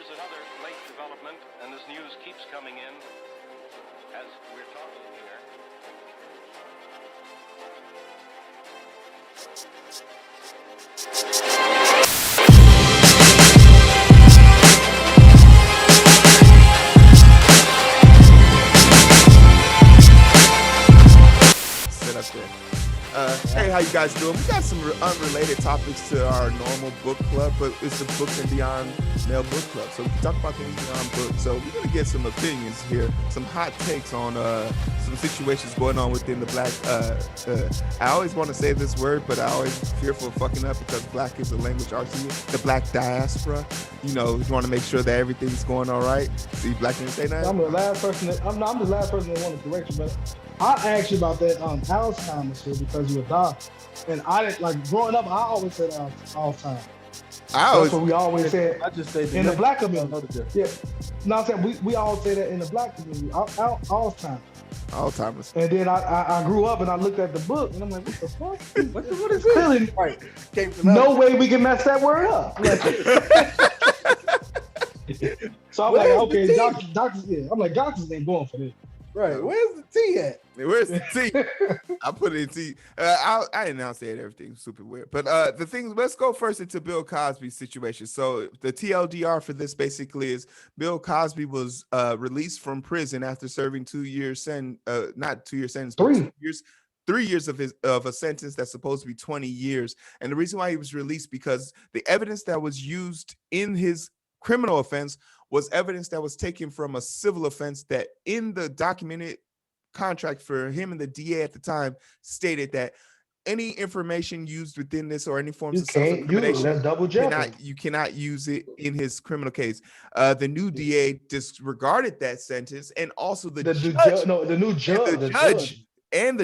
Here's another late development, and this news keeps coming in as we're talking here. Sit up there. Hey, how you guys doing? We got some unrelated topics to our normal book club, but it's the Books and Beyond Male Book Club. So we can talk about things beyond books. So we're going to get some opinions here, some hot takes on some situations going on within the black. I always want to say this word, but I always fearful of fucking up because black is a language arts here. The black diaspora. You know, you want to make sure that everything's going all right. See, black didn't say that. I'm the last person that I'm the last person that want to correct you, but I asked you about that Alzheimer's shit because you're a doctor. And I didn't like growing up, I always said Alzheimer's. That's what we always said. I just say in the black community. Yeah. No, I'm saying we all say that in the black community. Alzheimer's. Alzheimer's. And then I grew up and I looked at the book and I'm like, what the fuck? what is this? Clearly, Right. no way we can mess that word up. So I'm like, okay, doctors, yeah. I'm like, doctors ain't going for this. Right. Where's the T at? Where's the T? I put it in T. I didn't now say it. Everything's super weird. But the thing, let's go first into Bill Cosby's situation. So the TLDR for this basically is Bill Cosby was released from prison after serving 2 years not 2 year sentence, but 2 years. 3 years of a sentence that's supposed to be 20 years. And the reason why he was released because the evidence that was used in his criminal offense was evidence that was taken from a civil offense that in the documented contract for him and the DA at the time stated that any information used within this or any forms of self-incrimination, you cannot use it in his criminal case. The new DA disregarded that sentence, and also the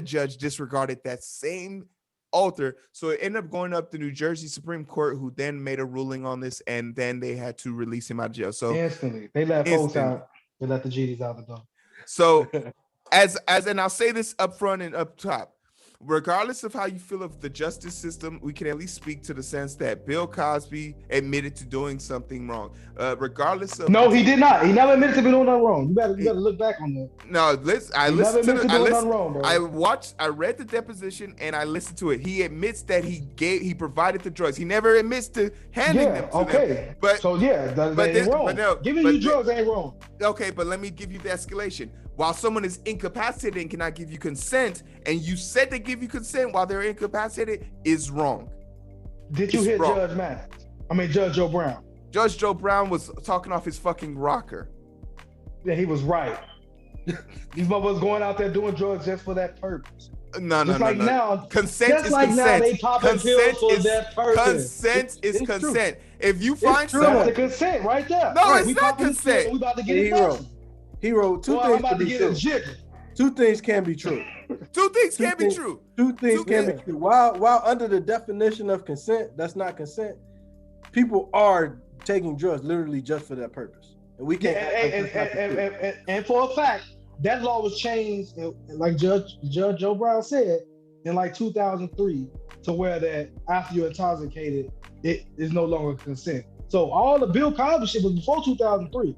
judge disregarded that same alter. So it ended up going up to New Jersey Supreme Court, who then made a ruling on this, and then they had to release him out of jail. So instantly, they let folks out. They let the GDs out the door. So and I'll say this up front and up top. Regardless of how you feel of the justice system, we can at least speak to the sense that Bill Cosby admitted to doing something wrong. Regardless of no, he did not. He never admitted to doing nothing wrong. You better look back on that. No, I read the deposition and I listened to it. He admits that he provided the drugs. He never admits to handing them to them. But so that ain't wrong. Giving you drugs ain't wrong. Okay, but let me give you the escalation. While someone is incapacitated and cannot give you consent, and you said they give you consent while they're incapacitated, is wrong. Did you hear Judge Joe Brown? Judge Joe Brown was talking off his fucking rocker. Yeah, he was right. These motherfuckers going out there doing drugs just for that purpose. No. Now, consent is like consent. Now they popping pills for that purpose. Consent is consent. True. If you find someone, the consent right there. No, right, it's not consent. We about to get it. Heero, two things can be true. Two things can be true. Two things can be true. While under the definition of consent, that's not consent. People are taking drugs literally just for that purpose, and we can't. And for a fact, that law was changed, like Judge Joe Brown said, in like 2003, to where that after you're intoxicated, it is no longer consent. So all the Bill Cosby shit was before 2003.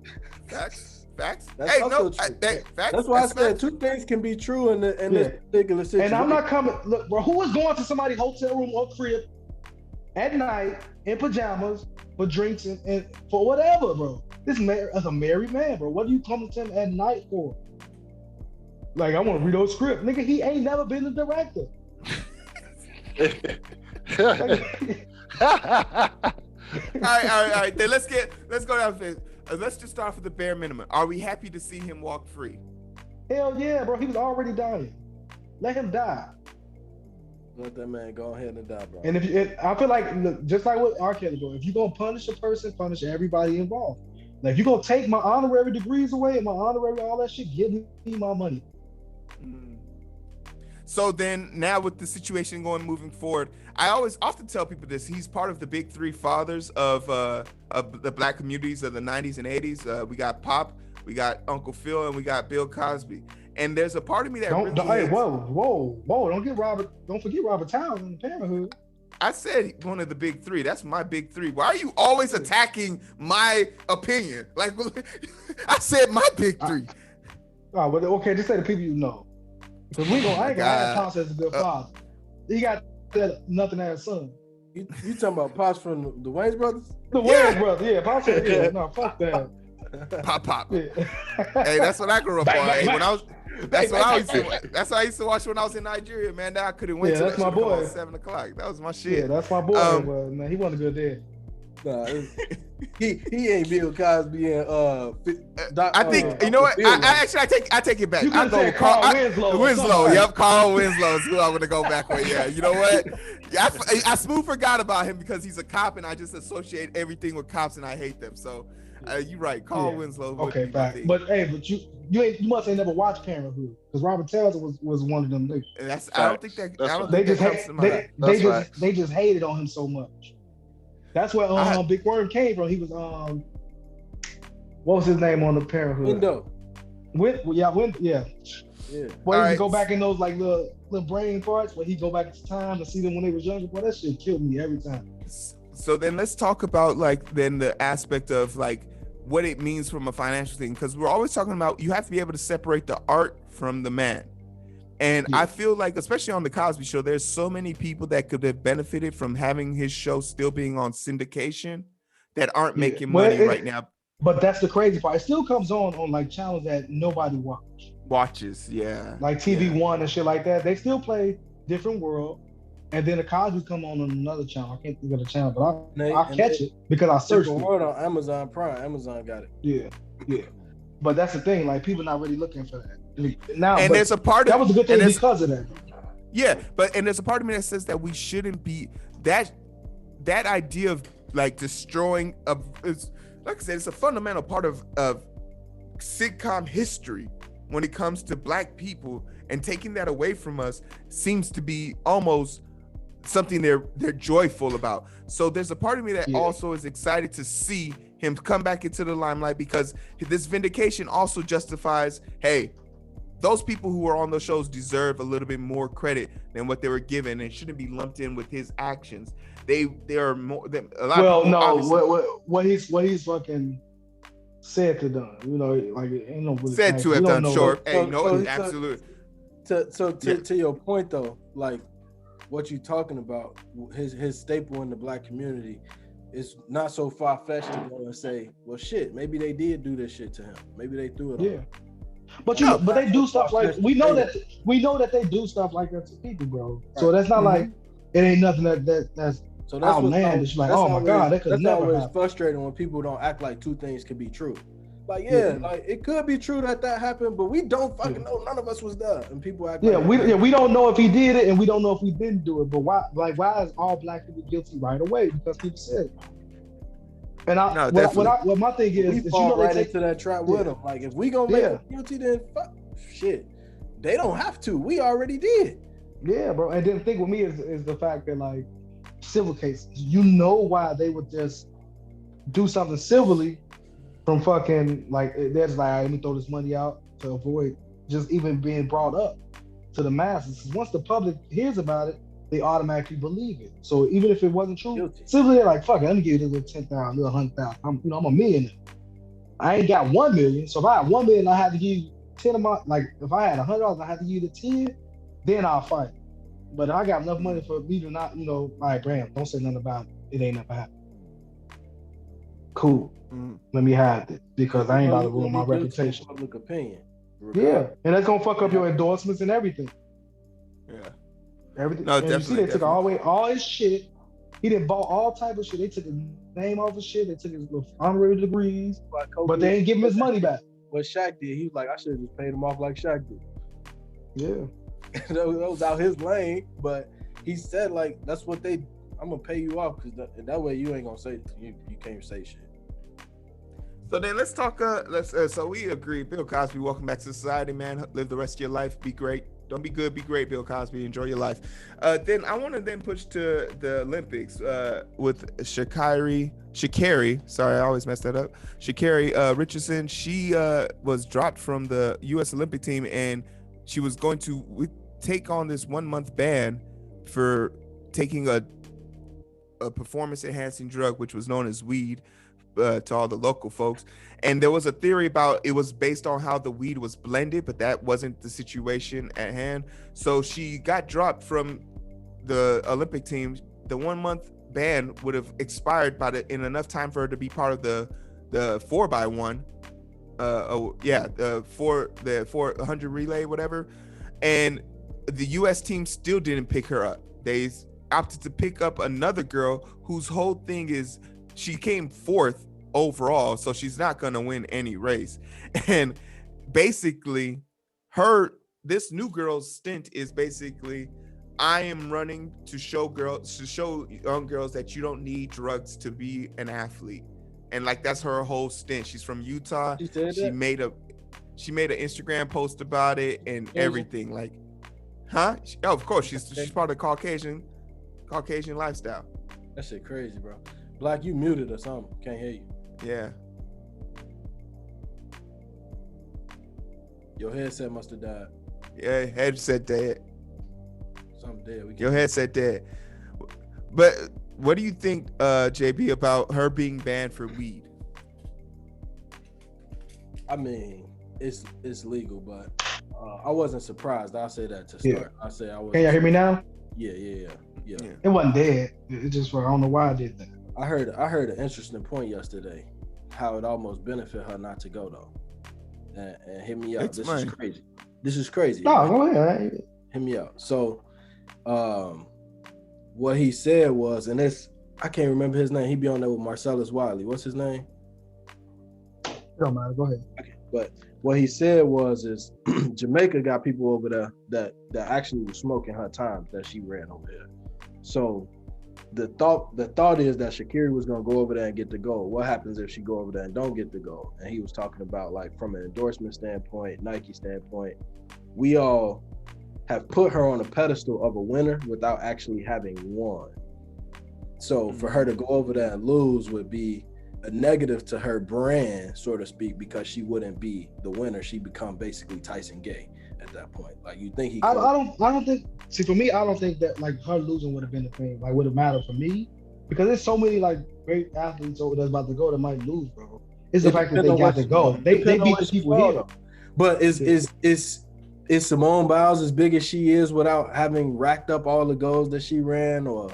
Facts. Facts. That's why I said two things can be true in this particular situation. And I'm not coming. Look, bro, who is going to somebody's hotel room or crib at night in pajamas for drinks and for whatever, bro? This man is a married man, bro. What are you coming to him at night for? Like, I want to read those script, nigga. He ain't never been a director. All right. Then let's go down this. Let's just start with the bare minimum. Are we happy to see him walk free? Hell yeah, bro. He was already dying. Let him die. Let that man go ahead and die, bro. And I feel like, look, just like what R. Kelly, bro, if you're going to punish a person, punish everybody involved. Like, if you're going to take my honorary degrees away and my honorary all that shit, give me my money. So then now with the situation moving forward, I often tell people this. He's part of the big three fathers of the black communities of the 90s and 80s. We got Pop, we got Uncle Phil, and we got Bill Cosby. And there's a part of me that don't forget Robert Towns in Parenthood. I said one of the big three. That's my big three. Why are you always attacking my opinion? Like, I said my big three. Oh, well, okay, just say the people you know. Because I ain't gonna have Pops as a good father. He got nothing as a son. You talking about Pops from the Wayans brothers? The Wayans brothers, yeah. Pops said, yeah, no, fuck that. Pop. Yeah. Hey, that's what I grew up on. Hey, when I was, that's what I used to. That's what I used to watch when I was in Nigeria, man. Now I couldn't wait till that's my that shit boy. come on 7 o'clock. That was my shit. Yeah, that's my boy. Well, man, he wasn't a good dad. Nah, he ain't Bill Cosby and I think you know what? I take it back. You could say Carl Winslow. Winslow. Yep, Carl Winslow is who I'm gonna go back with. Yeah, you know what? I smooth forgot about him because he's a cop, and I just associate everything with cops, and I hate them. So you're right, Carl Winslow. Okay, back. But hey, you must ain't never watched Parenthood because Robert Taylor was one of them niggas. That's I don't think that comes to mind. They just hated on him so much. That's where Big Worm came from. He was what was his name on the Parenthood? Window. Yeah. Where he go back in those like little brain parts where he go back to time to see them when they was younger. Boy, that shit killed me every time. So then let's talk about like then the aspect of like what it means from a financial thing, because we're always talking about you have to be able to separate the art from the man. And I feel like, especially on the Cosby Show, there's so many people that could have benefited from having his show still being on syndication that aren't making money right now. But that's the crazy part. It still comes on like channels that nobody watches. Yeah. Like TV One and shit like that. They still play Different World. And then the Cosby come on another channel. I can't think of the channel, but I'll catch it because I searched it. World on Amazon Prime. Amazon got it. Yeah. But that's the thing. Like people not really looking for that. Now, and there's a part of that was a good thing because of that. Yeah, and there's a part of me that says that we shouldn't be that idea of like destroying it's like I said, it's a fundamental part of sitcom history when it comes to black people, and taking that away from us seems to be almost something they're joyful about. So there's a part of me that also is excited to see him come back into the limelight, because this vindication also justifies, hey, those people who are on those shows deserve a little bit more credit than what they were given, and shouldn't be lumped in with his actions. They are more. A lot well, of people, no, what he's fucking said to done. You know, like ain't no really said to have done. Sure, absolutely. To your point though, like what you talking about, his staple in the black community is not so far-fetched to go and say, well, shit, maybe they did do this shit to him. Maybe they threw it on him. But but they do stuff like we know that they do stuff like that to people, bro. So that's not like it ain't nothing that's so that's outlandish. Like, oh my god, that could never happen. It's frustrating when people don't act like two things can be true. Like like it could be true that happened, but we don't fucking know. None of us was there, and people act. We don't know if he did it, and we don't know if we didn't do it. But why is all black people guilty right away? Because people said it. And what my thing is, we fall right into that trap with them. Like if we gonna make them guilty, then fuck shit. They don't have to. We already did. Yeah, bro. And then the thing with me is the fact that like civil cases, you know why they would just do something civilly from fucking like there's like, let me throw this money out to avoid just even being brought up to the masses. Once the public hears about it, they automatically believe it. So even if it wasn't true, civilly they're like, fuck it, let me give you this little 10,000, little 100,000. I'm a millionaire. I ain't got 1 million. So if I had 1 million, I had to give you 10 of my, like if I had $100, I had to give you the 10, then I'll fight. But if I got enough money for me to not, all right, Bram, don't say nothing about it. It ain't never happened. Cool. Let me hide it because I ain't about to ruin my reputation. Public opinion. Yeah. And that's gonna fuck up your endorsements and everything. Yeah. Everything. No, and definitely. You see, they took all his shit. He didn't bought all type of shit. They took his name off his shit. They took his little honorary degrees, but they ain't give him his money back. What Shaq did, he was like, I should have just paid him off like Shaq did. Yeah. that was out his lane, but he said like, that's what I'm gonna pay you off because that way you ain't gonna say you can't say shit. So then let's talk. So we agree. Bill Cosby, welcome back to society, man. Live the rest of your life. Be great. Don't be good. Be great, Bill Cosby. Enjoy your life. Then I want to then push to the Olympics with Sha'Carri. Sorry, I always mess that up. Sha'Carri Richardson. She was dropped from the U.S. Olympic team, and she was going to take on this 1 month ban for taking a a performance enhancing drug, which was known as weed to all the local folks. And there was a theory about it was based on how the weed was blended, but that wasn't the situation at hand. So she got dropped from the Olympic team. The 1 month ban would have expired in enough time for her to be part of the 4x1. The 400 relay, whatever. And the U.S. team still didn't pick her up. They opted to pick up another girl whose whole thing is she came fourth overall, so she's not going to win any race. And basically, this new girl's stint is basically, I am running to show young girls that you don't need drugs to be an athlete. And like that's her whole stint. She's from Utah. She made an Instagram post about it and everything. Like, of course, she's part of the Caucasian lifestyle. That shit crazy, bro. Black, you muted or something. Can't hear you. Yeah. Your headset must have died. Yeah, headset dead. Something dead. Your headset dead. But what do you think, JB, about her being banned for weed? I mean, it's legal, but I wasn't surprised. I'll say that to start. I say I was. Can y'all hear me now? Yeah. It wasn't dead. It just, I don't know why I did that. I heard an interesting point yesterday, how it almost benefit her not to go though. And hit me out. This is crazy. No, go ahead. Hit me out. So, what he said was, and I can't remember his name. He be on there with Marcellus Wiley. What's his name? It don't matter. Go ahead. Okay. But what he said is Jamaica got people over there that actually was smoking her time that she ran over there. So the thought is that Sha'Carri was gonna go over there and get the gold. What happens if she go over there and don't get the gold? And he was talking about, like, from an endorsement standpoint, Nike standpoint, we all have put her on a pedestal of a winner without actually having won. So for her to go over there and lose would be a negative to her brand, so to speak, because she wouldn't be the winner. She become basically Tyson Gay at that point. Like, you think he could... I don't think, see, for me, I don't think that, like, her losing would have been the thing, like, would have mattered for me, because there's so many, like, great athletes over that's about to go that might lose, bro. It's the fact that they got to go. They beat the people here. But is Simone Biles as big as she is without having racked up all the goals that she ran, or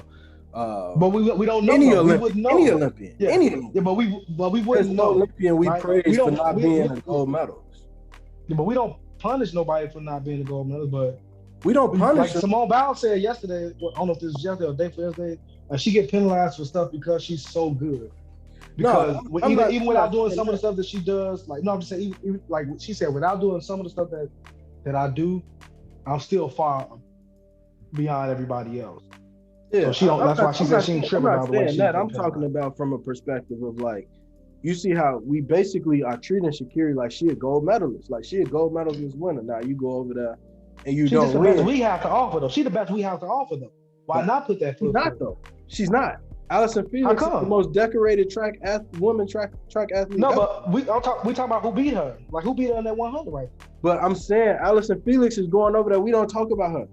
but we don't know. Any Olympian. Yeah, but we wouldn't know. Olympian we praise for not being a gold medalist. Yeah, but we don't punish nobody for not being a gold medalist. But we don't punish. Like Simone Biles said yesterday, I don't know if this was yesterday or day for yesterday, she get penalized for stuff because she's so good. Because even without doing some of the stuff that she does, like, no, I'm just saying, even, like she said, without doing some of the stuff that I do, I'm still far beyond everybody else. Yeah, so she don't. That's why she said she ain't tripping about the way she. I'm talking about from a perspective of, like, you see how we basically are treating Sha'Carri like she a gold medalist, like she a gold medalist winner. Now you go over there and you don't win. She's the best we have to offer, though. She's the best we have to offer, though. Why not put that? She's not, though. She's not. Allison Felix is the most decorated woman track athlete. No, but we talking about who beat her. Like, who beat her in that 100, right? But I'm saying Allison Felix is going over there. We don't talk about her.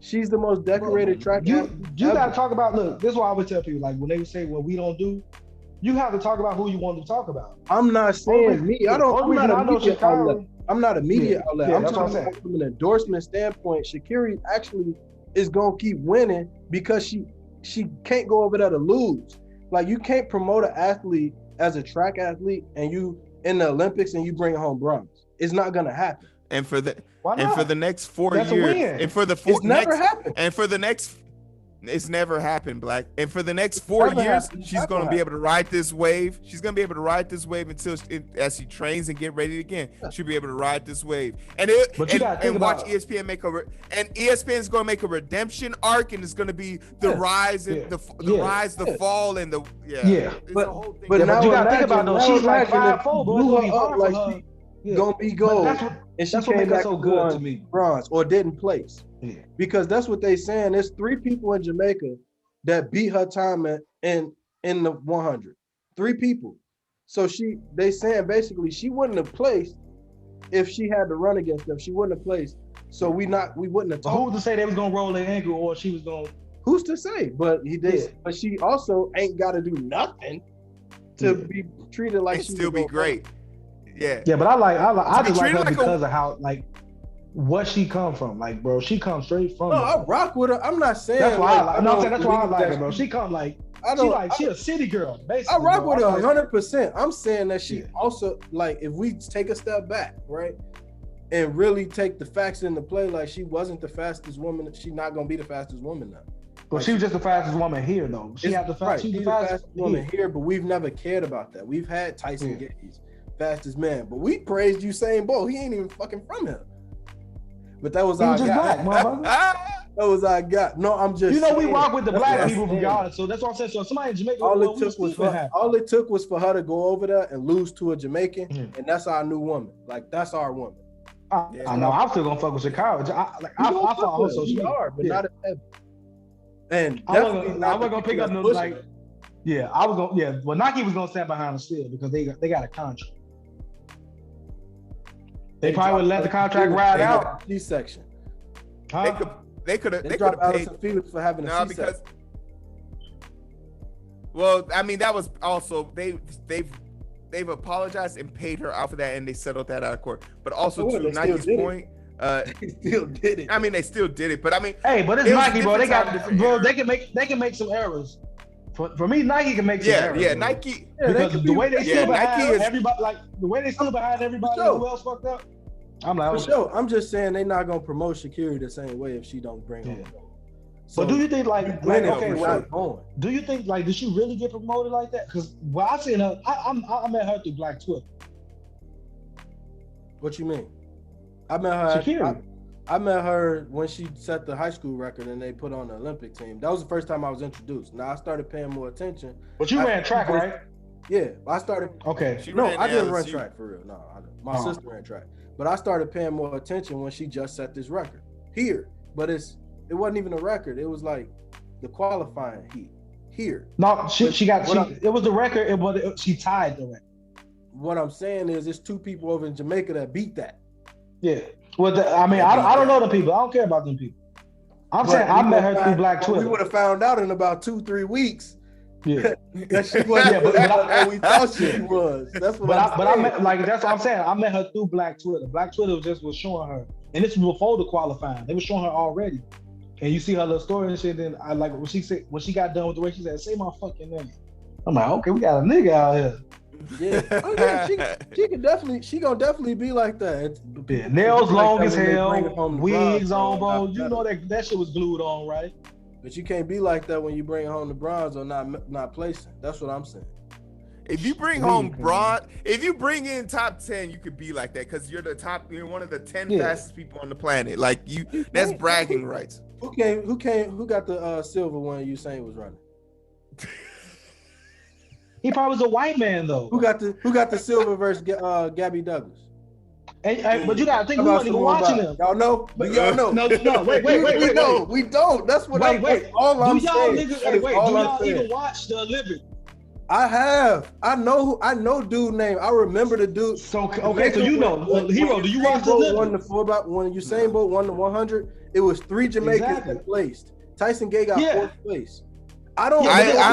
She's the most decorated track athlete. You got to talk about, look, this is why I would tell people, like, when they say what we don't do, you have to talk about who you want to talk about. I'm not saying me. I'm not a media outlet. I'm not a media outlet. I'm talking about from an endorsement standpoint. Sha'Carri actually is going to keep winning because she can't go over there to lose. Like, you can't promote an athlete as a track athlete and you in the Olympics and you bring home bronze. It's not going to happen. And for the next 4 years, and for the it's never happened, Black. And for the next 4 years, she's going to be able to ride this wave. She's going to be able to ride this wave as she trains and get ready again. She'll be able to ride this wave. And watch ESPN make and ESPN is going to make a redemption arc, and it's going to be the rise and the fall and the But now you got to think about those. She's like 5'4", bro. Gonna be gold, and she came back so good to me, bronze or didn't place, because that's what they saying. There's 3 people in Jamaica that beat her time in the 100. 3 people. So they saying basically she wouldn't have placed if she had to run against them. She wouldn't have placed. So we wouldn't have. Who was to say they was gonna roll their ankle or she was gonna Who's to say? But but she also ain't got to do nothing to be treated like she still be great. Yeah. Yeah, but I just like her like because of how what she come from. Like, bro, she comes straight from. No, I rock with her. I'm not saying that's why like, that's why I like her, bro. She come like she a city girl, basically. I rock with her 100%. I'm saying that she also like if we take a step back, right? And really take the facts into play, like she wasn't the fastest woman. She's not gonna be the fastest woman now. Well, she was just the fastest woman here, though. She's the fastest woman here, but we've never cared about that. We've had Tyson Gates, fastest man, but we praised Usain Bolt. He ain't even fucking from here. But that was all I got. That was all I got. No, I'm just. We rock with the black people regardless. So that's what I'm saying. So somebody in Jamaica. All it took was for her to go over there and lose to a Jamaican, and that's our new woman. Like that's our woman. I know. I'm still gonna fuck with Sha'Carri. I follow her, so she hard, but not as heavy. And I wasn't gonna pick up no like. Yeah, I was gonna. Yeah, well, Nike was gonna stand behind her still because they got a contract. They probably would let the contract ride out. C-section. Huh? They could have paid Allison Felix for having a C-section. Because. Well, I mean, that was also they've apologized and paid her out for that, and they settled that out of court. But also to Nike's point, they still did it. I mean, they still did it, but I mean, hey, but it's Nike, bro. They can make some errors. For me, Nike can make some errors. Yeah, Nike. Because the way they still behind everybody, like the way they still behind everybody who else fucked up. I'm like, for sure. I'm just saying they're not gonna promote Sha'Carri the same way if she don't bring home. So, but do you think do you think like did she really get promoted like that? Because I seen her, I met her through Black Twitter. What you mean? I met her. Sha'Carri. I met her when she set the high school record and they put on the Olympic team. That was the first time I was introduced. Now I started paying more attention. But you ran track, right? Yeah, I started. Okay. I didn't run track for real. No, my sister ran track. But I started paying more attention when she just set this record here. But it wasn't even a record. It was like the qualifying heat here. No, it was the record. She tied the record. What I'm saying is, it's two people over in Jamaica that beat that. Yeah. Well, I don't know the people. I don't care about them people. I'm saying I met her through Black Twitter. We would have found out in about 2-3 weeks. Yeah. That she wasn't what we thought she was. That's what I met, that's what I'm saying. I met her through Black Twitter. Black Twitter was showing her, and this was before the qualifying. They were showing her already. And you see her little story and shit. Then I like when she got done with the way she said, "Say my fucking name." I'm like, okay, we got a nigga out here. Yeah, she gonna definitely be like that. Nails long as hell, wigs on, bro. You know that shit was glued on, right? But you can't be like that when you bring home the bronze or not placing. That's what I'm saying. If you bring home bronze, if you bring in top 10, you could be like that because you're you're one of the 10 fastest people on the planet. Like that's bragging rights. Who got the silver when Usain was running? He probably was a white man though. Who got the silver versus Gabby Douglas? But you gotta think we weren't even watching them. Y'all know? Y'all know? No. Wait. We don't. That's what I'm saying. All I'm saying. Do y'all even watch the Olympics? I have. I know dude name. I remember the dude. So you know Heero. Do you watch the Olympics? When Usain Bolt won the 100, it was 3 Jamaicans that placed. Tyson Gay got 4th place. I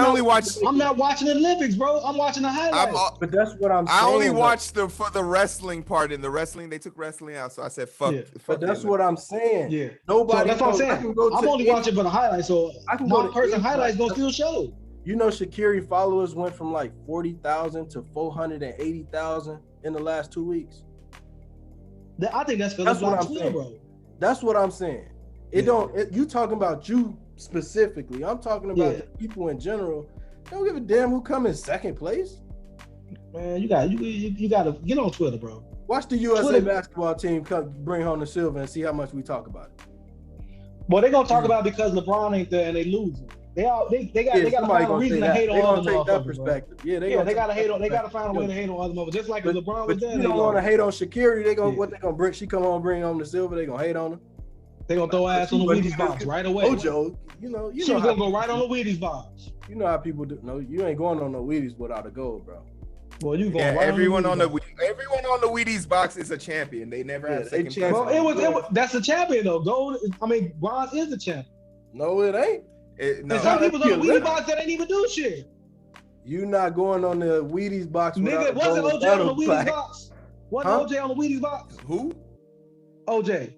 only watch. I'm not watching the Olympics, bro. I'm watching the highlights. But that's what I'm saying. I only watched for the wrestling part. In the wrestling, they took wrestling out, so I said, "Fuck." Yeah. But that's what I'm saying. Yeah. Nobody. So that's what I'm saying. I'm only watching for the highlights, so my person highlights don't still show. You know, Sha'Carri followers went from like 40,000 to 480,000 in the last 2 weeks. I think that's because what I'm saying, bro. That's what I'm saying. You talking about you specifically. I'm talking about the people in general. They don't give a damn who come in second place. Man, you got to get on Twitter, bro. Watch the USA basketball team bring home the silver and see how much we talk about it. Well, they're gonna talk about it because LeBron ain't there and they losing. They got to find a reason to hate on other motherfuckers. Yeah, they got to hate on. They got to find a way to hate on other motherfuckers. Just like if LeBron was there. You don't want to hate on Sha'Carri. What they gonna bring? She come home bring home the silver. They gonna hate on her. They gonna throw ass on the Wheaties box right away. Ojo, you know she was gonna go right on the Wheaties box. You know how people do. No, you ain't going on no Wheaties without a gold, bro. Well, you going right everyone on the Wheaties box is a champion. They never have second place. Well, it was that's the champion though. Gold. Bronze is the champion. No, it ain't. No, And some people on the Wheaties lit. box that ain't even do shit. You not going on the Wheaties box Nigga, without wasn't going OJ on the battle Wheaties pack. box? Wasn't Huh? OJ on the Wheaties box? who? OJ.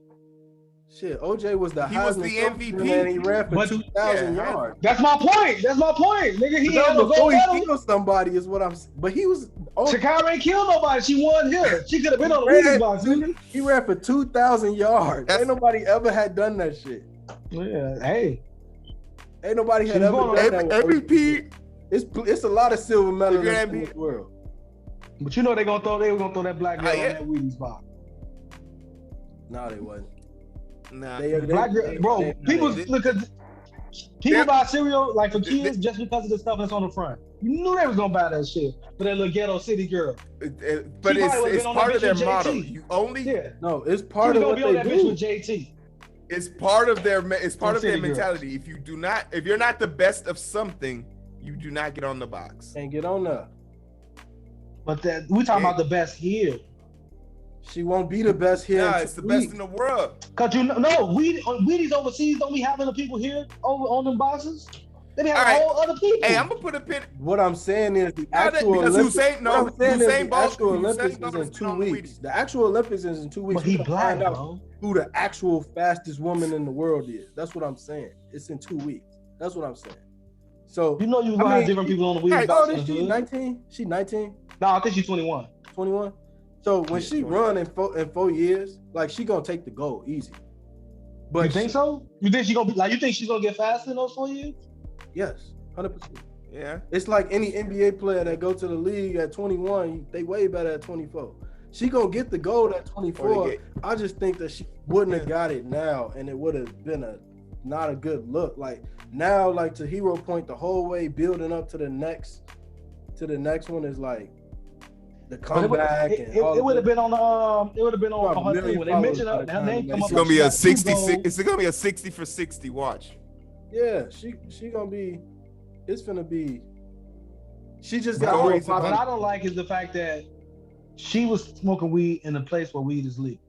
Shit, OJ was the He was Heisman the Trophy MVP. winner and he ran for But- 2,000 Yeah, yards. That's my point. That's my point. Nigga, he But had that no was before gold he medal. killed somebody is what I'm saying. But he was Sha'Carri ain't killed nobody. She won here. She could have been on the ran Wheaties box, two- nigga. he ran for 2,000 yards. That's- Ain't nobody ever had done that shit. Yeah, hey. Ain't nobody had She's ever going done on that. with MVP. It's a lot of silver medals you're in MVP this world. But you know they were gonna throw that black girl yeah. on that Wheaties box. No, they wasn't. Nah. Black girl, bro. People look at people buy cereal like for kids just because of the stuff that's on the front. You knew they was gonna buy that shit for that little ghetto city girl. But She probably would've it's been on part that of their bitch with model. JT. You only Yeah, No, it's she part was of gonna what be on they that bitch do. with JT. it's part of their City girls. mentality. If you're not the best of something, you do not get on the box. Can't get on there. But that we talking about the best here. She won't be the best here. Nah, in it's the 2 best weeks. in the world. Cause Wheaties overseas don't be having the people here over on them boxes. They be having All right. whole other people. Hey, I'm gonna put a pin. What I'm saying is the No, that- actual because Olympics. Usain- no, what I'm saying is Usain the Bolt- actual Usain Olympics Bolt is has in been 2 on the weeks. Wheaties. The actual Olympics is in 2 weeks. But he We gonna black, find out bro. who the actual fastest woman in the world is. That's what I'm saying. It's in 2 weeks. That's what I'm saying. So You know you gonna have different people on the Wheaties Hey, box. oh, in is the she hood. 19? She 19, No, I think she's 21. 21. So when Yeah, she 20. run in 4 years, like she gonna take the gold easy. But You think so? You think she gonna be like? You think she's gonna get faster in those 4 years? Yes, 100%. Yeah. It's like any NBA player that go to the league at 21, they way better at 24. She gonna get the gold at 24. I just think that she wouldn't have got it now, and it would have been not a good look. Like now, like to Heero point, the whole way building up to the next one is like the comeback. It would have been on the it would have been on her thing when they mentioned her name come up. It's gonna be a like, 60. It's gonna be a 60 for 60. Watch. Yeah, she gonna be. It's gonna be. She just But got all more right, What popular. I don't like is the fact that she was smoking weed in a place where weed is legal.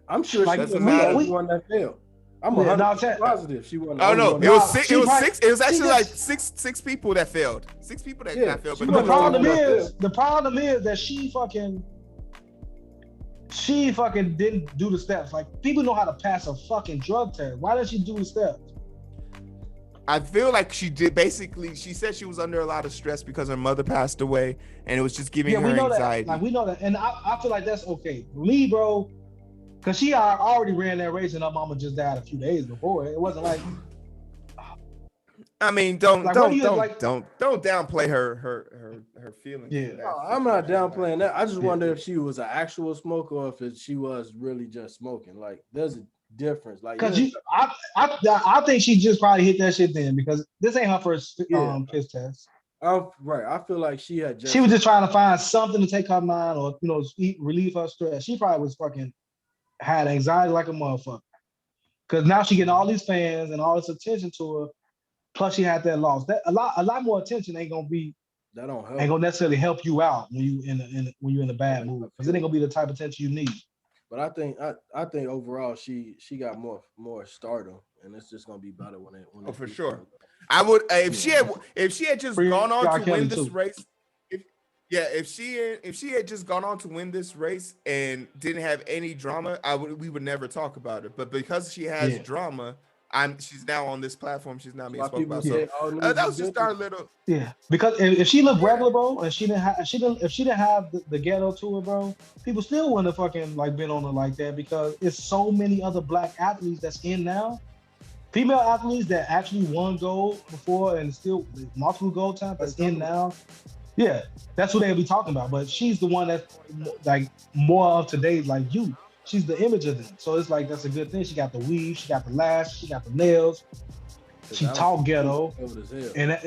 I'm sure Like, she was doesn't the matter. only one that failed. I'm Yeah, 100% positive she wasn't. Oh the no, only one it that- was six. she It was probably- six. It was actually she like just- six people that failed. 6 people that Yeah, failed. she But The wasn't problem the only one is, that she fucking didn't do the steps. Like people know how to pass a fucking drug test. Why didn't she do the steps? I feel like she did. Basically, she said she was under a lot of stress because her mother passed away, and it was just giving Yeah, we her know anxiety. that. Like we know that, and I feel like that's okay. For me, bro, because she already ran that race, and her mama just died a few days before. It wasn't like I mean, don't Like, what do you, don't downplay her feelings. Yeah. in that No, I'm not situation. downplaying that. I just Yeah. wonder if she was an actual smoker or if she was really just smoking. Like, there's a difference. Like, because I think she just probably hit that shit then because this ain't her first Yeah. piss test. right. I feel like she had just. She was just trying to find something to take her mind or relieve her stress. She probably was fucking had anxiety like a motherfucker. Because now she getting all these fans and all this attention to her. Plus she had that loss. That a lot more attention ain't gonna That don't ain't help. gonna necessarily help you out when you when you're in a bad mood. Because it ain't gonna be the type of attention you need. But I think overall she got more stardom, and it's just gonna be better when it. Oh, for sure. I would if she had just Free gone on R. to Kelly, win this too. race. If she had just gone on to win this race and didn't have any drama, we would never talk about it. But because she has drama, she's now on this platform. She's not being spoken about. So that was just our little. Yeah, because if she looked regular, bro, and she didn't have the ghetto to her, bro, people still wouldn't have fucking like been on her like that because it's so many other black athletes that's in now, female athletes that actually won gold before and still multiple gold times that's in now. Yeah, that's who they'll be talking about. But she's the one that's like more up to date, like you. She's the image of them, so it's like that's a good thing. She got the weave, she got the lash, she got the nails. She talk ghetto, and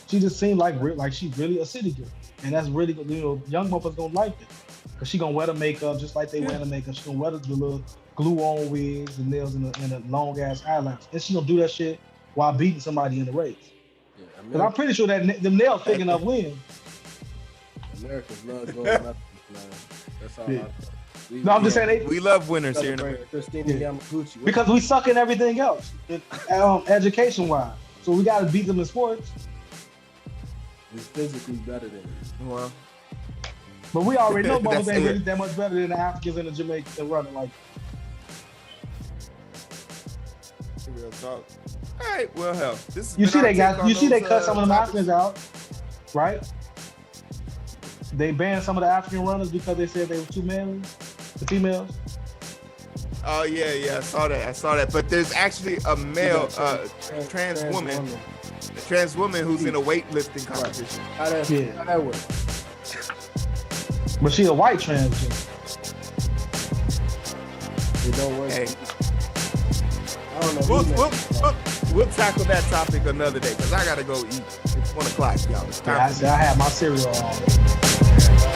she just seemed like she's really a city girl, and that's really young motherfuckers gonna like it, cause she gonna wear the makeup just like they wear the makeup. She gonna wear the little glue on wigs, the nails, and the long ass eyelashes, and she gonna do that shit while beating somebody in the race. Yeah, Cause I'm pretty sure that them nails thick enough win. Americans love going up, man. That's all. Yeah. No, I'm just saying we love winners here in America. Christina Yamaguchi. because we suck in everything else, education wise. So we got to beat them in sports. It's physically better than us. Well, But we already know Bubbles That's ain't it. really that much better than the Africans and the Jamaicans that running like. real talk. All right, well, hell, this is. You see they cut some of them Africans out, right? They banned some of the African runners because they said they were too manly, the females. Oh yeah, I saw that. But there's actually a male, trans woman, who's in a weightlifting competition. How that work? But she's a white transgender. It don't work. Hey, I don't know. we'll tackle that topic another day because I gotta go eat. It's 1:00, y'all. It's time. I had my cereal already.